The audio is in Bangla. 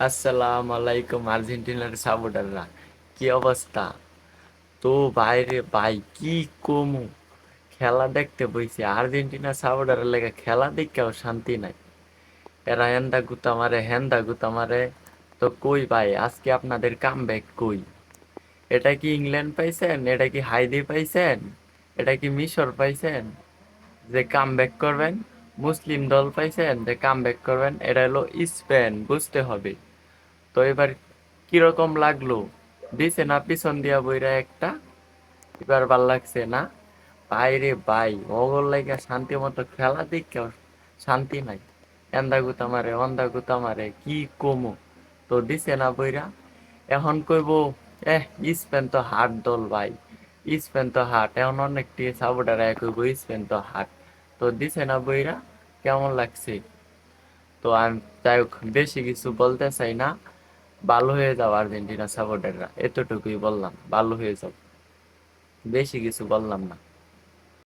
আসসালামু আলাইকুম আর্জেন্টিনার সাপোর্টাররা, কি অবস্থা? তো বাইরে ভাই কি কমু, খেলা দেখতে বইছে আর্জেন্টিনা সাপোর্টারের লেগে, খেলা দেখেও শান্তি নাই। এরা হেন্দা গুতা মারে হেন্দা গুতা মারে। তো কই ভাই, আজকে আপনাদের কামব্যাক কই? এটা কি ইংল্যান্ড পাইছেন? এটা কি হাইদি পাইছেন? এটা কি মিশর পাইছেন যে কামব্যাক করবেন? মুসলিম দল পাইছেন যে কামব্যাক করবেন? এটা হলো স্পেন, বুঝতে হবে। তো এবার কিরকম লাগলো? দিছে না পিছন দিয়া বইরা একটা? এবার ভাল লাগছে না? বাইরে ভাই, ওগর লাইগা শান্তি মতো খেলা দেখেও শান্তি নাই। এন্দা গুতা মারে অন্দা গুতা মারে, কি কমু। তো দিছে না বইরা। এখন কইব এহ, স্পেন তো হাট দল ভাই, স্পেন তো হাট। এখন অনেকটি সাপোর্টার কইব স্পেন তো হাট। তো দিছে না বইরা, কেমন লাগছে? তো আমি যাই হোক, বেশি কিছু বলতে চাই না। ভালো হয়ে যাও আর্জেন্টিনা সাপোর্টাররা, এতটুকুই বললাম, ভালো হয়ে যাও। বেশি কিছু বললাম না।